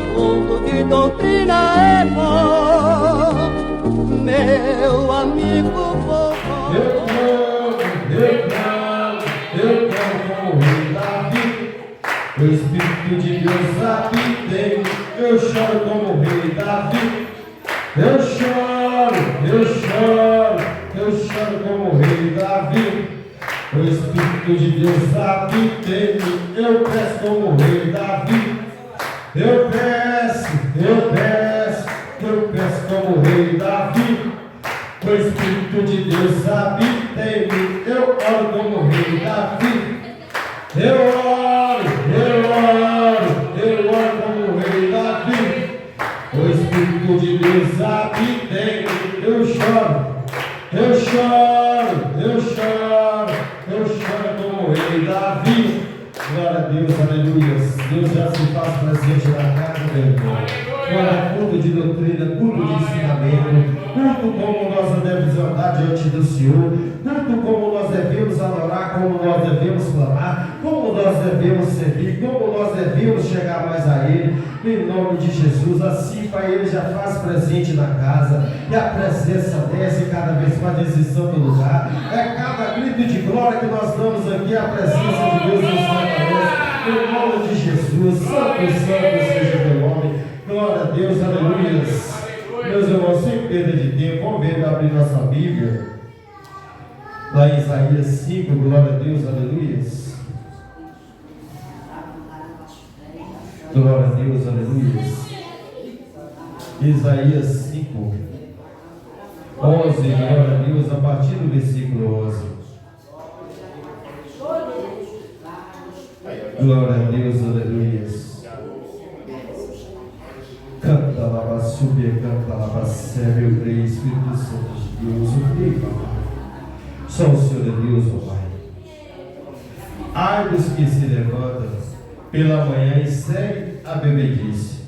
fundo de doutrina é bom, meu amigo vovô. Eu canto como o rei Davi, o Espírito de Deus habita em mim. Eu choro como o rei Davi, eu choro como o rei Davi. O Espírito de Deus habita em mim. Eu peço como o rei Davi, eu peço como o rei Davi. O Espírito de Deus habita em mim. Eu oro como o rei Davi. Eu oro como o rei Davi. O Espírito de Deus habita em mim. Eu choro como o rei Davi. Glória a Deus, aleluia. Deus já se faz presente na casa, meu irmão. Glória, culto de doutrina, culto de ensinamento, culto como nós devemos andar diante do Senhor, culto como nós devemos adorar, como nós devemos clamar, como nós devemos servir, como nós devemos chegar mais a Ele, em nome de Jesus. Assim, Pai, Ele já faz presente na casa, e a presença desce cada vez mais nesse santo lugar. É cada grito de glória que nós damos aqui, a presença de Deus nos fortalece, em nome de Jesus. Santo seja o teu nome. Glória a Deus, aleluia. Meus irmãos, sem perda de tempo, vamos ver, abrir nossa Bíblia lá em Isaías 5, glória a Deus, aleluia. Glória a Deus, aleluia. Isaías 5, 11, glória a Deus, a partir do versículo 11. Glória a Deus, aleluia. Canta lá, subir, canta lá, serve, eu creio, Espírito Santo de Deus, eu creio, só o Senhor é Deus, ó Pai. Ai dos que se levantam pela manhã e seguem a bebedice,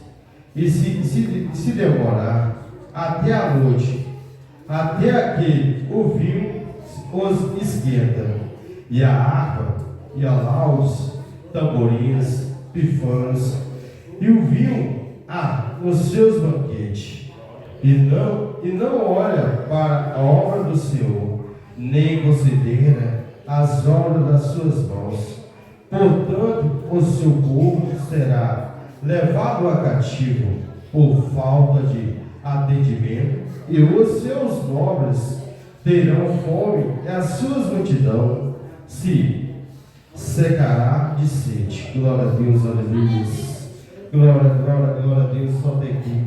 e se demorar até a noite, até que o vinho os esquenta, e a harpa, e a laudes, tamborins, pifanos, e o vinho os seus banquetes, e não olha para a obra do Senhor, nem considera as obras das suas mãos. Portanto, o seu povo será levado a cativo por falta de atendimento, e os seus nobres terão fome, e a sua multidão se secará de sede. Glória a Deus, aleluia. Glória a Deus, só tem aqui.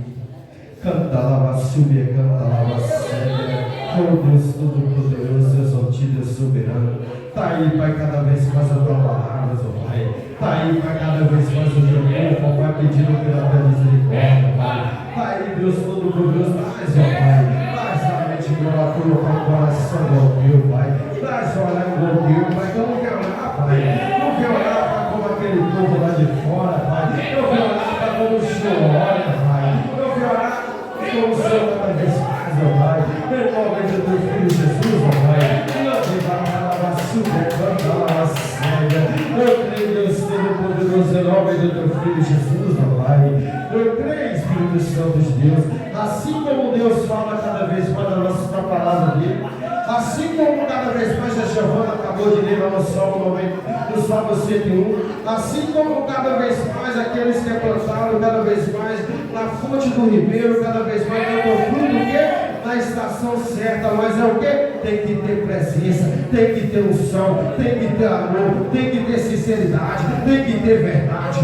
Canta lá, subia, canta lá, cega. Oh Deus Todo-Poderoso, Deus Altíssimo, soberano. Está aí, Pai, cada vez mais a tua palavra, ó Pai. Está aí, Pai, cada vez mais o teu povo, ó Pai, pedindo pela tua misericórdia, Pai. Está aí, Deus Todo-Poderoso, traz, ó Pai. Traz a mente, glória, colocar o coração do teu, Pai. Traz, olha, o teu, Pai, que eu não quero orar, Pai. Não quero orar, Pai, como aquele povo lá de fora, Pai. Eu quero orar, Pai, como o Senhor olha, Pai. Eu quero orar como o Senhor cada vez mais, ó Pai. Em nome de teu Filho Jesus, ó Pai. Eu creio, Deus Todo-Poderoso, em nome do teu Filho Jesus, ó Pai. Eu creio, Espírito Santo de Deus. Assim como Deus fala cada vez mais na palavra dele, assim como cada vez mais a Giovana acabou de ler no Salmo 101, assim como cada vez mais aqueles que plantaram, cada vez mais na fonte do ribeiro, cada vez mais dão fruto, o quê? Na estação certa, mas é o que? Tem que ter presença, tem que ter unção, tem que ter amor, tem que ter sinceridade, tem que ter verdade.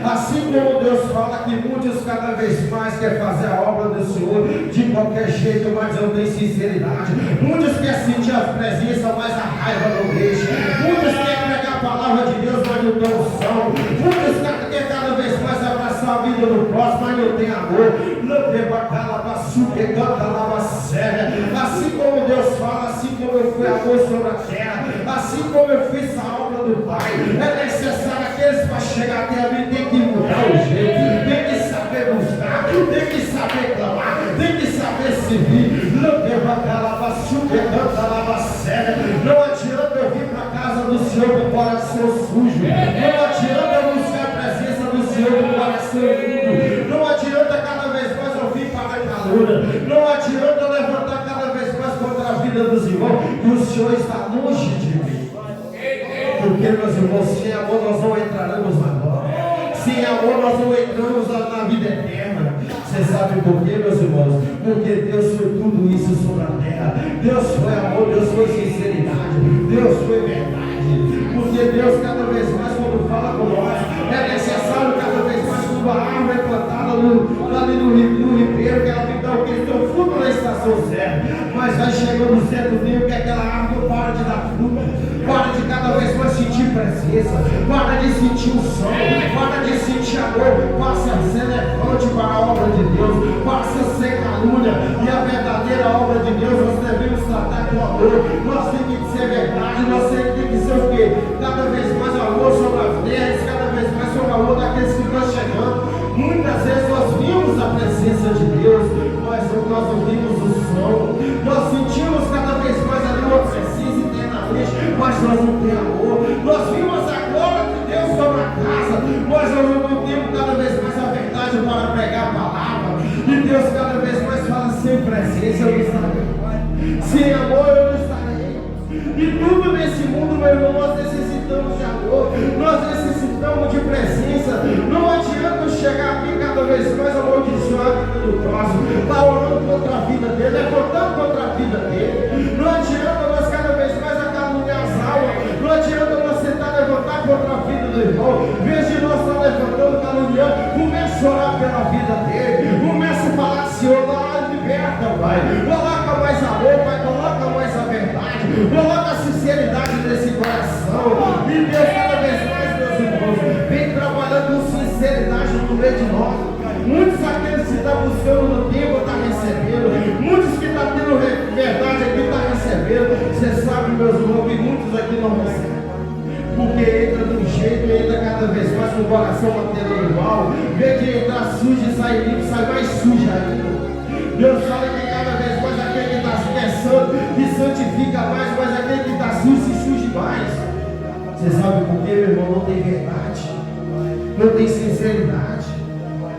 Assim como Deus fala que muitos cada vez mais querem fazer a obra do Senhor de qualquer jeito, mas não tem sinceridade. Muitos querem sentir a presença, mas a raiva não deixa. Muitos querem pegar a palavra de Deus, mas não tem unção. Muitos querem cada vez mais abraçar a vida do próximo, mas não tem amor. Assim como Deus fala, assim como eu fui amor sobre a terra, assim como eu fiz a obra do Pai, é necessário aqueles para chegar até a mim, tem que mudar o jeito, tem que saber buscar, tem que saber clamar, tem que saber servir. Não adianta eu vir para a casa do Senhor com o coração sujo, não adianta seu mundo. Não adianta cada vez mais ouvir para a calúnia. Não adianta levantar cada vez mais contra a vida dos irmãos. E o Senhor está longe de mim. Porque, meus irmãos, sem amor nós não entraremos na glória. Sem amor nós não entramos na vida eterna. Você sabe por quê, meus irmãos? Porque Deus foi tudo isso sobre a terra. Deus foi amor, Deus foi sinceridade, Deus foi verdade. Porque Deus cada vez mais quando fala com nós, é necessário cada vez mais quando a árvore é plantada ali no ribeiro, que ela tem que dar o que? Seu fruto na estação certa. Mas vai chegando o certo tempo que aquela árvore para de dar fruto, para de cada vez mais sentir presença, para de sentir o sol, para de sentir amor, passa a ser levante para a obra de Deus, passa a ser calúnia, e a verdadeira obra de Deus nós devemos tratar com amor, nós temos que ser verdade, nós temos que ser o quê? Cada vez mais amor sobre as terras, cada vez mais sobre o amor daqueles que estão chegando. Muitas vezes nós vimos a presença de Deus, mas nós ouvimos o som, nós sentimos cada vez mais ali uma presença internamente, mas nós não temos amor. Nós vimos a glória de Deus sobre a casa, mas nós não temos cada vez mais a verdade para pregar a palavra. E Deus cada vez mais fala: sem presença eu não estarei, sem amor eu não estarei. E tudo nesse mundo, meu irmão, nós necessitamos de amor, nós necessitamos de presença. Não adianta eu chegar aqui cada vez mais amaldiçoar a vida do próximo, está orando contra a vida dele, levantando contra a vida dele. Não adianta nós cada vez mais acaluniar as almas, não adianta nós tentar levantar contra a vida do irmão. Em vez de nós estar levantando, caluniando, comece a orar pela vida dele, comece a falar: Senhor, lá liberta, Pai, coloca mais amor, Pai, coloca mais a verdade, coloca a sinceridade nesse coração. E Deus cada vez mais, meus irmãos, vem trabalhando com sinceridade no meio de nós. Muitos aqueles que estão buscando no tempo estão recebendo, muitos que estão tendo verdade aqui estão recebendo. Você sabe, meus irmãos, que muitos aqui não recebem, porque entra de um jeito e entra cada vez mais com o coração batendo no mal. Em vez de entrar sujo e sair limpo, sai mais sujo ainda. Deus fala que cada vez mais aquele que está santo, que santifica mais, mas aquele que está sujo se suje mais. Você sabe por quê, meu irmão? Não tem verdade, não tem sinceridade.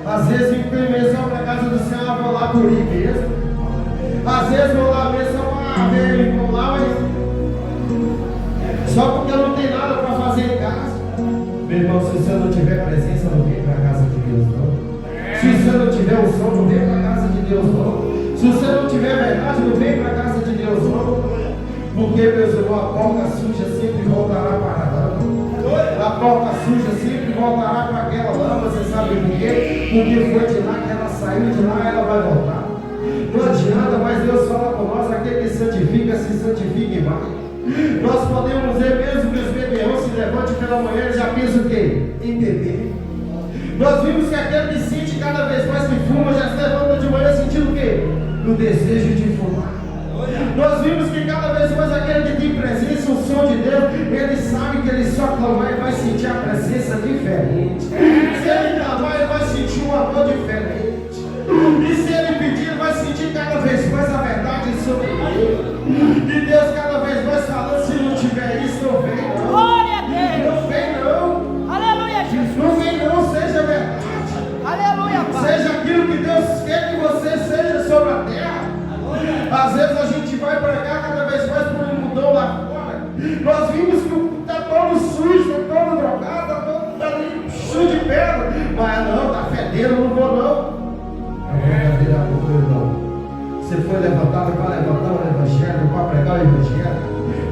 Às vezes eu fico mesmo para a casa do Senhor, vou lá por ir mesmo. Às vezes vou lá mesmo, ver o irmão lá, mas só porque eu não tenho nada para fazer em casa. Meu irmão, se você não tiver presença, não vem para a casa de Deus, não. Se você não tiver o som, não vem para a casa de Deus, não. Se você não tiver verdade, não vem para a casa de Deus, não. Porque, meus irmãos, a porca suja sempre voltará para a lama. A porca suja sempre voltará para aquela lama. Você sabe por quê? Porque foi de lá que ela saiu, de lá ela vai voltar. Não adianta, mas Deus fala com nós: aquele que santifica, se santifique mais. Nós podemos ver mesmo que os beberrões se levantem pela manhã e já pensam o quê? Em beber. Nós vimos que aquele que sente cada vez mais que fuma, já se levanta de manhã sentindo o quê? O desejo de fumar. Nós vimos que cada vez mais aquele que tem presença, o som de Deus, ele sabe que ele só clamar e vai sentir a presença diferente. Se ele clamar, ele vai sentir um amor diferente. E se ele pedir, ele vai sentir cada vez mais a verdade sobre ele. E Deus cada vez mais falando: se não tiver isso, não vem não. Glória a Deus. Não vem não. Aleluia, Jesus. Não vem não, seja verdade. Aleluia, Pai. Seja aquilo que Deus quer que você seja sobre a terra. Às vezes a gente vai pregar cada vez mais por um mundão lá fora. Nós vimos que está todo sujo, está todo drogado, está todo ali sujo de pedra. Mas não, está fedendo, não vou não. Não. Você foi levantado para levantar o evangelho, para pregar o evangelho.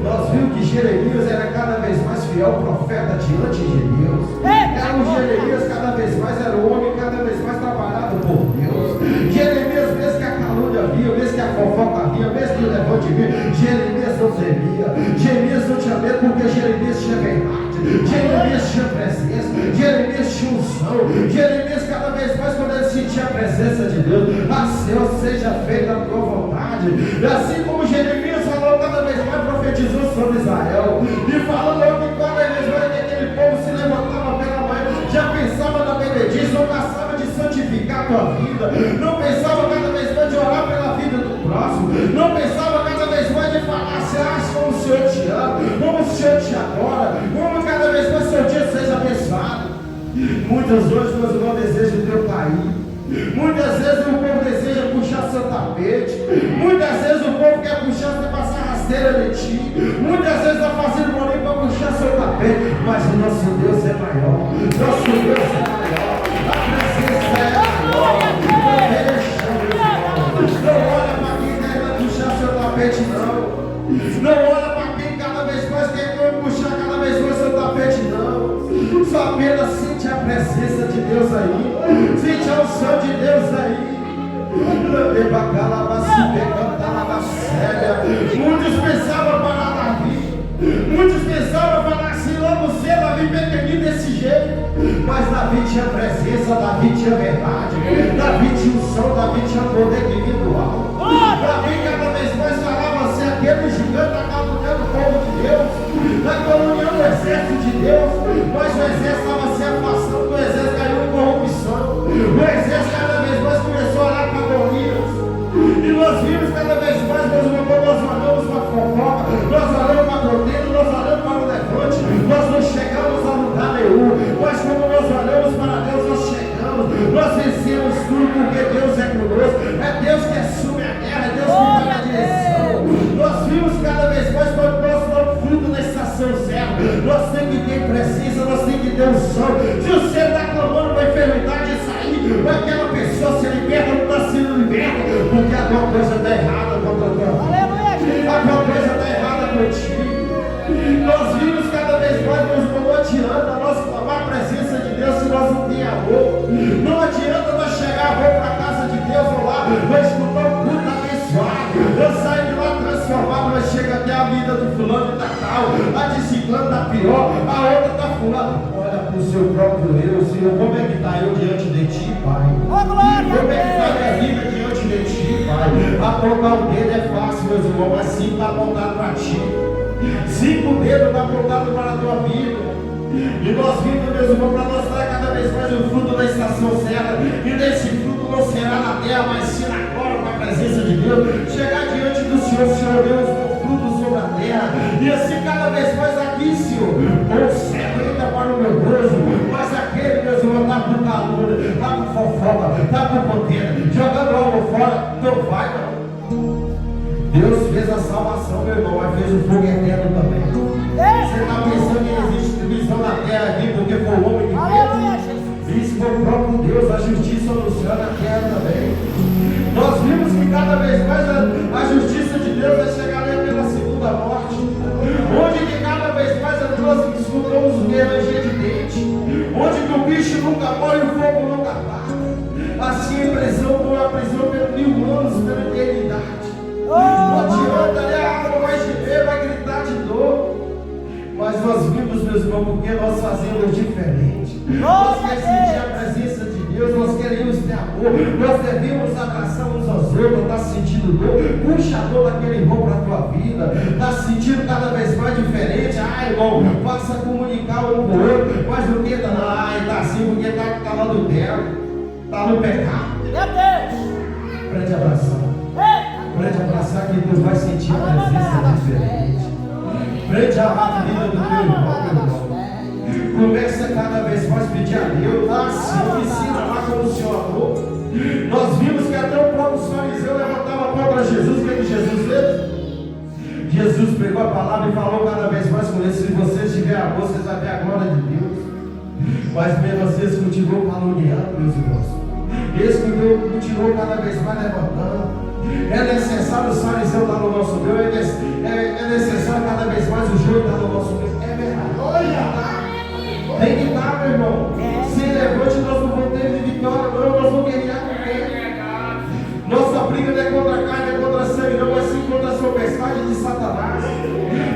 Nós vimos que Jeremias era cada vez mais fiel profeta diante de Deus. Era o Jeremias cada vez mais, era o homem cada vez mais trabalhado por Deus. Jeremias, mesmo que a calúnia via, mesmo que a fofoca via, mesmo que o levante via, Jeremias não temia. Jeremias não tinha medo, porque Jeremias tinha verdade. Jeremias tinha presença, Jeremias tinha unção. Jeremias cada vez mais, quando ele sentia a presença de Deus: a céu seja feita a tua vontade. E assim como Jeremias falou, cada vez mais profetizou sobre Israel, e falou que cada vez mais que aquele povo se levantava pela manhã, já pensava na benedição, não passava de santificar a tua vida, não pensava cada vez mais de orar pela vida do próximo, não pensava cada vez mais de falar assim: como o Senhor te ama, como o Senhor te adora, como cada vez mais o seu dia seja abençoado. Muitos hoje, meus irmãos, desejam tapete. Muitas vezes o povo quer puxar, você passar rasteira de ti. Muitas vezes está fazendo bolinho para puxar seu tapete. Mas o nosso Deus é maior. Nosso Deus é maior. A presença é maior. Não olha para quem quer puxar seu tapete, não. Não olha para quem cada vez mais quer puxar cada vez mais seu tapete, não. Só apenas sente a presença de Deus aí. Sente a unção de Deus aí. Muitos pensavam falar Davi. Muitos pensavam falar assim, logo cedo Davi pequenininho desse jeito. Mas Davi tinha presença, Davi tinha verdade, Davi tinha unção, Davi tinha poder que vinha do alto. Davi cada vez mais falava assim, aquele gigante acabando do povo de Deus, na comunhão do exército de Deus. Mas o exército estava se afastando, o exército caiu em corrupção. O exército cada vez mais começou a olhar para Golias. E nós vimos cada vez mais, nós olhamos para a fofoca, nós olhamos para a contenda, nós olhamos para o levante, nós não chegamos a lugar nenhum. Mas quando nós olhamos para Deus, nós chegamos, nós vencemos tudo, porque Deus é conosco. É Deus que assume a guerra, é Deus que dá a direção. Nós vimos cada vez mais quando nós damos fruto na estação zero. Nós temos que ter presença, nós temos que ter unção. Se você está clamando para a enfermidade sair, aquela pessoa se liberta, não está sendo liberta, porque alguma coisa está errada contra a tua vida. Alguma coisa está errada contigo. Nós vimos cada vez mais, não adianta nós clamar a presença de Deus se nós não temos amor. Não adianta nós chegar, vou para a casa de Deus, vou lá, vou escutar um culto abençoado. Eu saio de lá transformado, mas chega até a vida do fulano está tal, a de ciclano está pior, a outra está fulano. Olha para o seu próprio eu, Senhor, como é que está eu diante de ti, Pai? Como é que está a minha vida diante de ti, Pai? Apontar o dedo é fácil, meus irmãos, mas 5 está apontado para ti. 5 dedos está apontado para a tua vida. E nós vimos, meus irmãos, para nós dar cada vez mais o fruto da estação certa. E desse fruto não será na terra, mas sim na glória, com a presença de Deus. Chegar diante do Senhor Deus, com fruto sobre a terra. E assim cada vez mais aqui, Senhor, o céu ainda para o meu gozo. Mas aquele, meus irmãos, está com calor, está com fofoca, está com contenda, jogando algo fora, não vai não. Deus fez a salvação, meu irmão, mas fez o fogo eterno também. Você está pensando que existe divisão na terra aqui porque foi o homem que fez? Isso foi o próprio Deus, a justiça no céu na terra também. Nós vimos que cada vez mais a justiça de Deus vai chegar ali pela segunda morte, onde que cada vez mais nós escutamos o que ranger de dente, onde que o bicho nunca morre e o fogo nunca apaga. Assim a prisão por uma prisão por 1000 anos, pela eternidade. Não adianta, né? A água vai gemer, vai gritar de dor. Mas nós vimos, meus irmãos, porque nós fazemos diferente. Nós queremos sentir a presença de Deus, nós queremos ter amor, nós devemos abraçar uns aos outros. Está sentindo dor? Puxa a dor daquele irmão para a tua vida. Está sentindo cada vez mais diferente? Ah, irmão, passa a comunicar um com o outro. Mas o que está lá? Ah, está assim porque está lá no terra, está no pecado. Meu Deus! Prende abraçar. Prende abraçar que Deus vai sentir a presença diferente. Prende a vida do teu irmão, meu irmão. Começa cada vez mais a pedir a Deus. Assim, ensina lá como o Senhor amou. Nós vimos que até o próprio fariseu levantava a mão para Jesus. O que Jesus fez? Jesus pegou a palavra e falou cada vez mais com ele: se vocês tiverem amor, vocês vão ver a glória de Deus. Mas mesmo vocês continuam caluniando, meus irmãos. Eles continuam cada vez mais levantando. É necessário o fariseu estar no nosso meio, é necessário cada vez mais o joio estar no nosso meio. É verdade. Olha! Tem que estar, meu irmão. Se levante, nós não vamos ter vitória, não, nós vamos guerrear com ele. Nossa briga não é contra a carne, é contra a sangue, não, é sim contra a soberba de Satanás.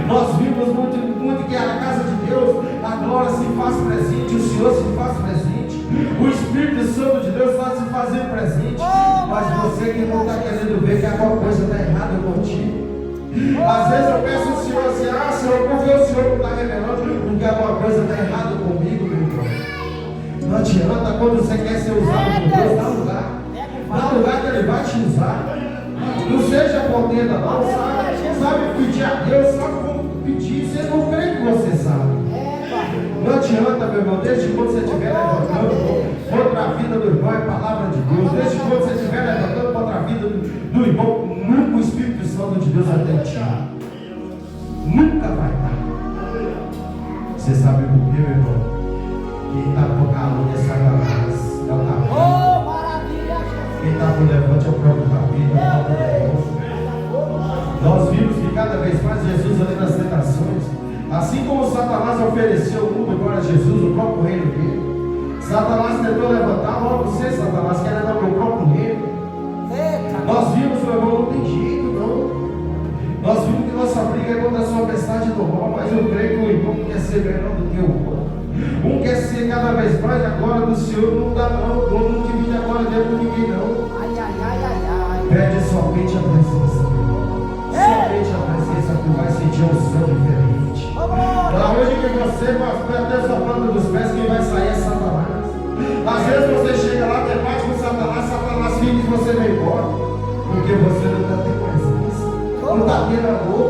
Nós vimos muito que na casa de Deus a glória se faz presente, o Senhor se faz presente. O Espírito Santo de Deus está se fazendo presente. Mas você que não está querendo ver que alguma coisa está errada contigo. Às vezes eu peço ao Senhor assim: Senhor, por que o Senhor não está revelando? Porque alguma coisa está errada comigo, meu irmão. Não adianta, quando você quer ser usado por Deus, dá lugar. Dá lugar que Ele vai te usar. Não seja contenda, não, sabe? Sabe pedir a Deus, sabe como pedir. Você não crê que você sabe. Não adianta, meu irmão, desde quando você estiver levantando contra a vida do irmão, é palavra de Deus. Desde quando você estiver levantando contra a vida do próprio levante é o próprio capítulo, é o próprio triunfo. Nós vimos que cada vez mais Jesus ali nas tentações, assim como Satanás ofereceu o mundo para Jesus, o próprio reino dele, Satanás tentou levantar logo sem Satanás, querendo dar o próprio reino. Nós vimos, meu irmão, não tem jeito, não. Nós vimos que nossa briga é contra a sua tempestade do mal, mas eu creio que o irmão quer ser melhor do que o outro. Um quer ser cada vez mais a glória do Senhor, não dá não, não divide a glória dele com ninguém não. Pede somente a presença. Somente a presença que vai sentir um som diferente. Para hoje que você vai até sua planta dos pés, quem vai sair é Satanás. Às vezes você chega lá, debate com Satanás, Satanás fica e você vai embora. Porque você não está tendo presença, não está tendo amor,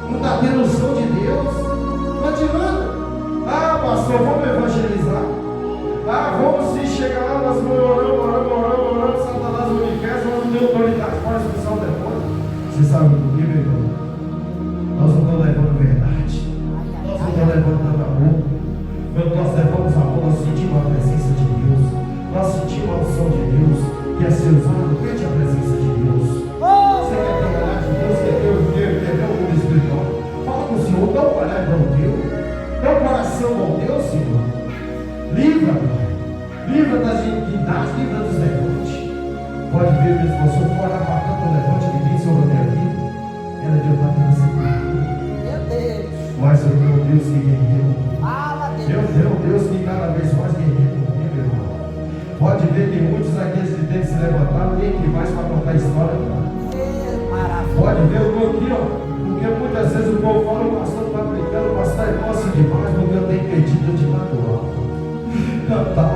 não está tendo o som de Deus. Não adianta. Ah, pastor, vamos evangelizar. Ah, vamos sim, chega lá, nós vamos orando, Satanás no universo, nós não temos autoridade para expulsar o demônio. Você sabe por quê, meu irmão? Nós não estamos levando verdade, nós não estamos levando amor. Quando nós levamos amor, nós sentimos a presença de Deus, nós sentimos a unção de Deus, que é ser usado, pede a presença de Deus. Você quer trabalhar de Deus, quer ver o mundo espiritual? Fala com o Senhor, dá um olhar para o teu, dá um coração ao Deus, Senhor. Livra, Pai, livra das iniquidades, livra dos levantes. Pode ver mesmo, se eu for orar para tanto levante que vem sobre a minha vida, era de eu estar tendo essa vida. Mas eu tenho um Deus que guerreiro. Eu tenho um Deus que cada vez mais guerreiro comigo, irmão. Pode ver que muitos aqueles que têm que se levantar, nem que mais para contar a história. Pode ver, eu estou aqui, ó. Porque muitas vezes o povo fala, o pastor está brincando, o pastor é nosso demais, porque eu tenho pedido de natural. Cantar a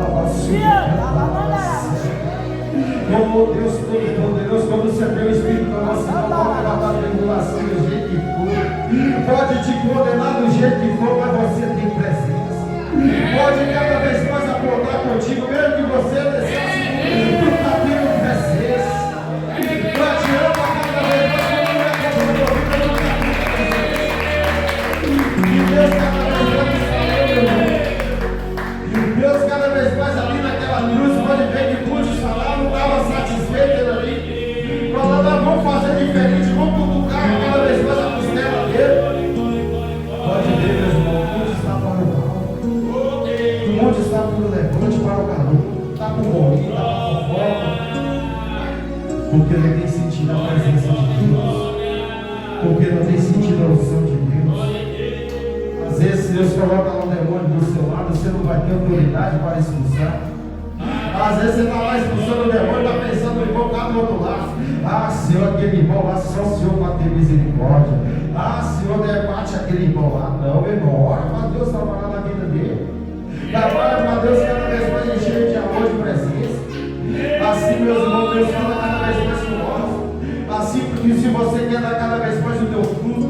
oh Deus Todo-Poderoso, quando você vê o Espírito da nossa alma, pode matar a tribulação do jeito que for, pode te condenar do jeito que for, mas você tem presença. Pode cada vez mais apontar contigo, mesmo que você descesse, tu está tendo presença. Não adianta cada vez mais quando não é como eu estou vendo, e Deus cada vez mais falando, irmão. E Deus cada vez mais ali naquela cruz, pode ver que muitos falaram, não estavam satisfeitos ali, falando, vamos fazer diferente, vamos cutucar cada vez mais a costela dele. Pode ver, meus irmãos, o mundo está para o mal, o mundo está para o levante, para o calor, está para o morrinho, está para a fofoca, porque não tem sentido a presença de Deus, porque não tem sentido a unção de Deus. Às vezes Deus coloca lá um demônio do seu lado, você não vai ter autoridade para expulsar. Às vezes você está lá expulsando o demônio, está pensando no irmão cá do outro lado. Ah, Senhor, aquele irmão lá, só o Senhor vai ter misericórdia. Ah, Senhor, debate aquele irmão lá. Não, meu irmão, ora para Deus trabalhar na vida dele. Trabalha para Deus cada vez mais encher de amor, de presença. Assim, meus irmãos, Deus fala cada vez mais com nós. Assim, porque se você quer dar cada vez mais o teu fruto,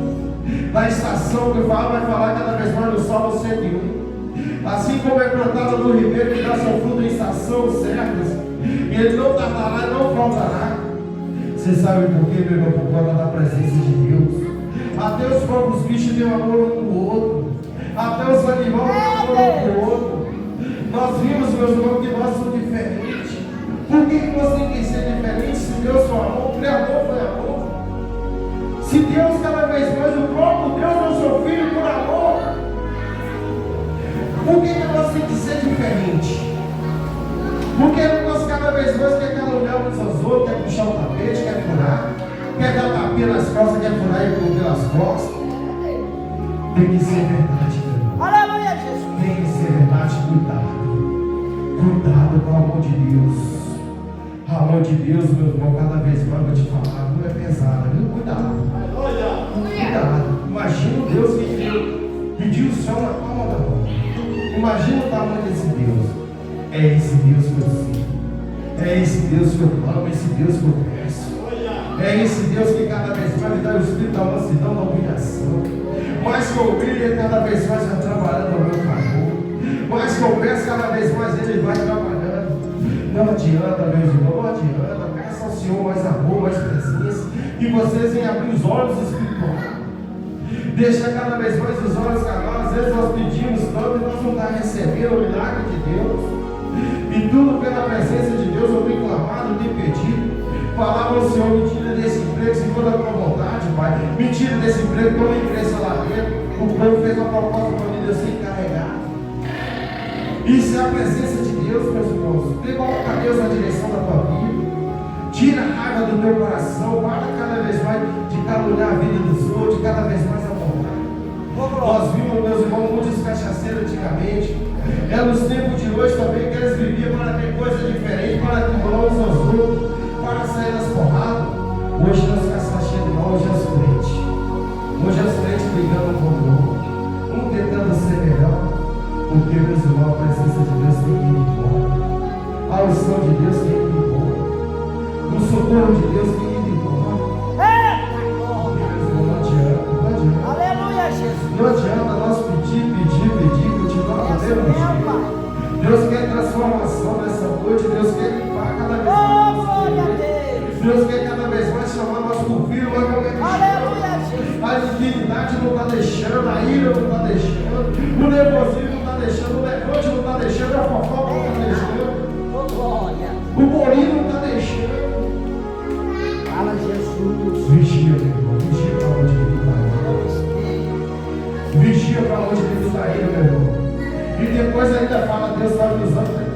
na estação que vai falar cada vez mais no Salmo 101. Assim como é plantado no ribeiro que dá seu fruto em estação certas, ele não tardará e não faltará. Você sabe por quê, meu irmão? Por conta da presença de Deus. Até os próprios bichos têm amor um com o outro. Até os animais têm amor um com o outro. Nós vimos, meus irmãos, que nós somos diferentes. Por que você tem que ser diferente se Deus foi amor? O Criador foi amor. Se Deus cada vez mais, o próprio Deus é o seu filho por amor, por que nós temos que ser diferente? Porque nós cada vez mais quer caluniar uns aos outros, quer puxar o tapete, quer furar, quer dar tapinha nas costas, quer furar e pelas costas. Tem que ser verdade, meu irmão. Aleluia, Jesus. Tem que ser verdade, cuidado. Cuidado com o amor de Deus. O amor de Deus, meu irmão, cada vez mais vou te falar, não é pesado, viu? Cuidado. Cuidado. Imagina o Deus que pediu o céu na palma da mão. Imagina o tamanho desse Deus. É esse Deus que eu sinto. É esse Deus que eu amo, esse Deus que eu peço. É esse Deus que cada vez mais me dá o espírito da mansidão, da humilhação. Mais que eu humilho, ele cada vez mais vai trabalhando ao meu favor. Mais que eu peço, cada vez mais ele vai trabalhando. Não adianta, meus irmãos, não adianta. Peça ao Senhor mais amor, mais presença. E vocês vêm abrir os olhos espirituais. Deixa cada vez mais os olhos carnais. Às vezes nós pedimos tanto e nós não estamos recebendo o milagre de Deus. E tudo pela presença de Deus eu tenho clamado, eu tenho pedido. Falava ao Senhor, me tira desse emprego se for da tua vontade, Pai. Me tira desse emprego, toma cresça lá dentro. O povo fez uma proposta para mim, Deus sem carregar. Isso é a presença de Deus, meus irmãos. Coloca Deus na direção da tua vida. Tira a raiva do teu coração. Para cada vez mais de caluniar a vida dos outros, de cada vez mais apontar. Nós vimos, meus irmãos, muitos cachaceiros antigamente. É nos tempos de hoje também que eles viviam para ter coisa diferente, para tribular uns aos outros, para sair das porradas. Hoje nós cachaceiros não, hoje é os crentes. Hoje é os crentes brigando com o outro, um tentando ser melhor. Porque, meus irmãos, a presença de Deus tem que ir embora. A unção de Deus tem que ir embora. O socorro de Deus tem que ir embora. Não adianta, não adianta. Aleluia, Jesus. Não adianta nós pedir, continuar do mesmo jeito. Deus quer transformação nessa noite. Deus quer limpar cada vez mais. Glória a Deus. Deus quer cada vez mais chamar nós por filho, mas como é que Aleluia, Jesus. a dignidade não está deixando, a ira não está deixando, o nervosismo não está deixando, o levante não está deixando, a fofoca não está deixando, Oh, glória. o bolinho não está deixando. Fala, Jesus. Vigia, meu irmão, vigia para onde ele está indo. Vigia para onde ele está indo, meu irmão. E depois ainda fala, Deus está me usando.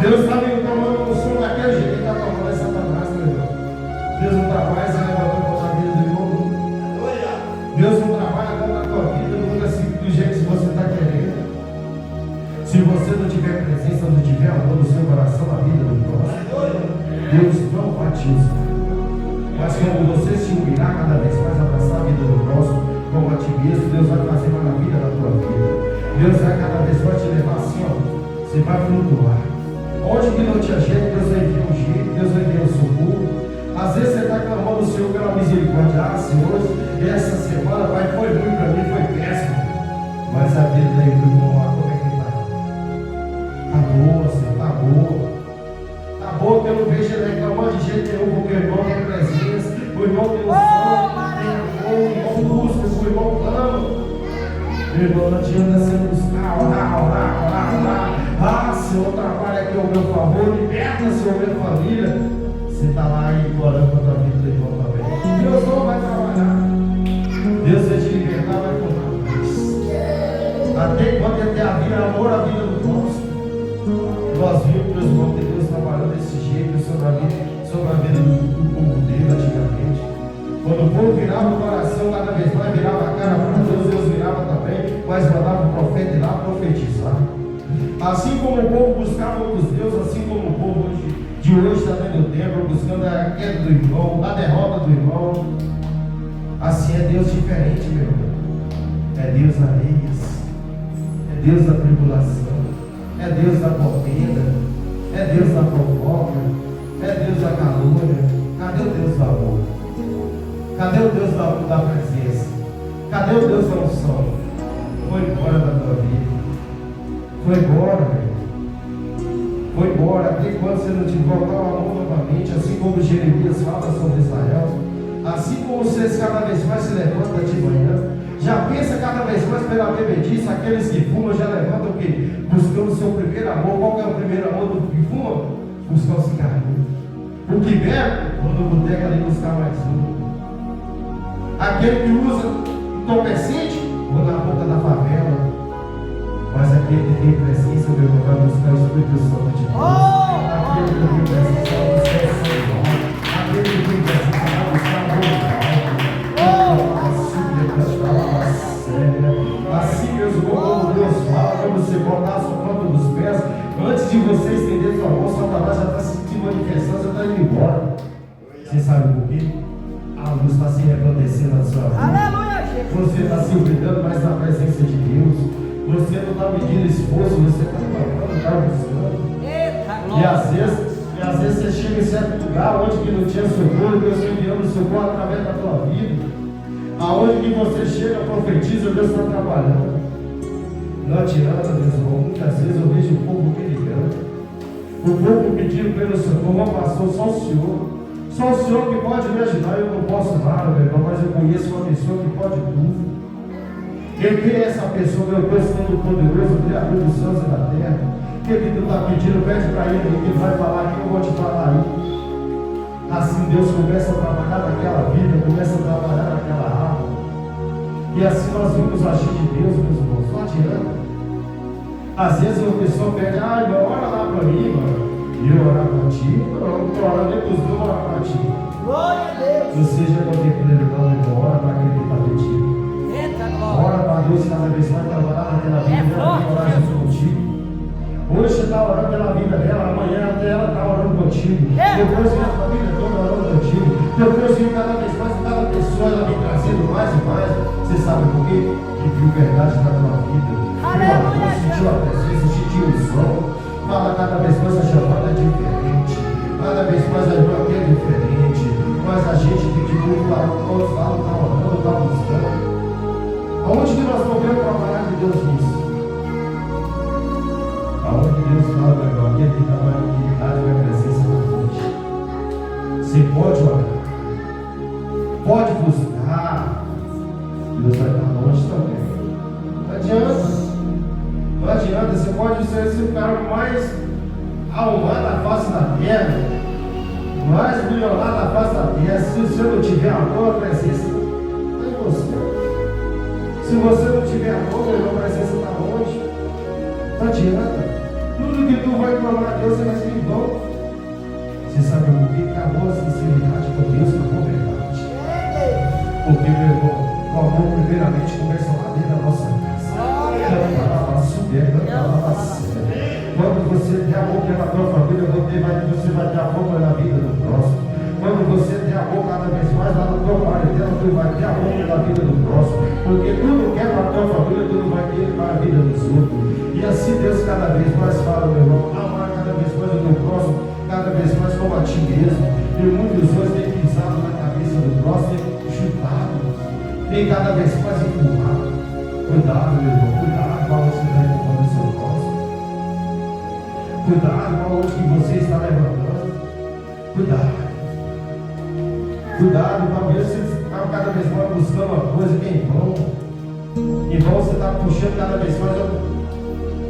Deus está me tomando o som daquele jeito que está tomando essa Satanás, meu irmão. Deus não trabalha se levantando contra a vida do irmão. Deus não trabalha contra a tua vida nunca do jeito que você está querendo. Se você não tiver presença, não tiver amor no seu coração, na vida do próximo, Deus não vai te usar. Mas quando você se humilhar cada vez mais, abraçar a vida do próximo, como a ti mesmo, Deus vai fazer maravilha na tua vida. Deus vai cada vez mais te levar assim, ó. Você vai flutuar. Onde que não tinha jeito, Deus vai enviar um jeito, Deus vai enviar um socorro. Às vezes você está clamando o Senhor pela misericórdia. Ah, Senhor, essa semana, Pai, foi ruim para mim, foi péssimo. Mas a vida daí do irmão lá, como é que está? Está boa, Senhor, está boa. Está boa que eu não vejo ele reclamando de jeito nenhum, porque o irmão tem presença, o irmão tem unção, tem amor, o irmão busca, o irmão clama. Meu irmão, não adianta você buscar, orar. Ah, Senhor, trabalha aqui ao meu favor, liberta, Senhor, minha família. Você está lá implorando contra a vida do irmão também. Deus não vai trabalhar. Deus vai te libertar, vai contar mais. Até quando ele ter a vida, amor à vida do próximo. Nós vimos, meus irmãos, que Deus trabalhou desse jeito sobre a vida do povo dele antigamente. Quando o povo virava o coração, cada vez mais virava a cara para Deus, Deus virava também, mas mandava o profeta ir lá profetizar. Assim como o povo buscava outros deuses, assim como o povo de hoje está dentro do templo, buscando a queda do irmão, a derrota do irmão. Assim é Deus diferente, meu irmão. É Deus areias, é Deus da tribulação, é Deus da contenda, é Deus da fofoca, é Deus da calúnia. Cadê o Deus do amor? Cadê o Deus da presença? Cadê o Deus da unção? Foi embora da tua vida. Foi embora, velho. Foi embora. Até quando você não te voltar o amor novamente, assim como Jeremias fala sobre Israel, assim como vocês cada vez mais se levantam de manhã, já pensa cada vez mais pela bebedice, aqueles que fumam já levantam o quê? Buscando o seu primeiro amor. Qual que é o primeiro amor do que fuma? Buscar o cigarrinho. O que bebe, vou no boteco ali buscar mais um. Aquele que usa entorpecente, vou na boca da favela. Mas aquele que tem presença, meu irmão, vai buscar o Espírito Santo de Deus. Aquele que tem presença, vai buscar o Senhor. Aquele que tem presença, vai buscar o assim, meus irmãos, como Deus fala, quando você botar a sua ponta dos pés, antes de você estender sua mão, Satanás já está se manifestando, já está indo embora. Você sabe por quê? A luz está se resplandecendo na sua vida. Aleluia, Jesus. Você está se humilhando mais na presença de Deus. Você não está medindo esforço, você está clamando, está buscando. E às vezes você chega em certo lugar onde que não tinha socorro, Deus está enviando socorro através da tua vida. Aonde que você chega, profetiza, Deus está trabalhando. Não adianta, meus irmãos, muitas vezes eu vejo o povo me ligando. O povo pedindo pelo socorro, pastor, só o Senhor. Só o Senhor que pode me ajudar, eu não posso nada, meu irmão, mas eu conheço uma pessoa que pode tudo. Quem é essa pessoa, meu Deus Todo-Poderoso, Criador dos céus e da terra? que tu está pedindo, pede para ele aí, que ele vai falar que eu vou te falar aí. Assim Deus começa a trabalhar naquela vida, começa a trabalhar naquela alma. E assim nós vimos agir de Deus, meus irmãos. Não adianta. Às vezes uma pessoa pede, irmão, ora lá para mim, mano. E eu orar para ti, eu não estou orando nem para os dois orar para ti. Glória a Deus. Não seja contemplando, não, irmão. Ora para aquele que está pedindo. Eita glória. Ora para Deus cada vez mais trabalhar naquela vida, ela vem orar junto contigo. Hoje você está orando pela vida dela, amanhã até ela está orando contigo. Depois vem a família toda orando contigo. Depois vem cada vez mais, cada pessoa ela vem trazendo mais e mais. Você sabe por quê? Que viu verdade na tua vida. Aleluia. Sentiu a presença, sentiu o som. Fala cada vez mais a chamada é diferente. Cada vez mais a irmã aqui é diferente. Mas a gente tem que lutar, todos lá, está orando, está buscando. Aonde que nós vamos ver o trabalhar de Deus nisso? Aonde Deus fala, meu irmão, aquele que trabalha em intimidade vai a presença da fonte. Você pode orar, pode buscar, Deus vai estar longe também. Não adianta. Não adianta, você pode ser o cara mais arrumado da face da terra, mais milionário da face da terra. Se você não tiver amor, a presença está em você. Se você não tiver amor, meu irmão, a presença está longe. Não adianta. Tudo que tu vai clamar a Deus, você vai ser em vão. Você sabe por que acabou a sinceridade com Deus, com a verdade? Porque, meu irmão, o amor primeiramente começa lá dentro da nossa casa. Quando você tem amor pela tua família, você vai ter amor pela vida do próximo. Quando você tem amor cada vez mais lá no teu parentela, tu vai ter amor pela vida do próximo. Porque tudo que é para a tua família, tudo vai ter para a vida dos outros. E assim Deus cada vez mais fala, meu irmão, amar cada vez mais o teu próximo, cada vez mais como a ti mesmo. E muitos hoje têm pisado na cabeça do próximo, têm chutado, tem cada vez mais empurrado. Cuidado, meu irmão, cuidado com onde você está empurrando o seu próximo. Cuidado com onde que você está levantando. Cuidado. Cuidado, talvez você está cada vez mais buscando uma coisa que é em vão. Em vão você está puxando cada vez mais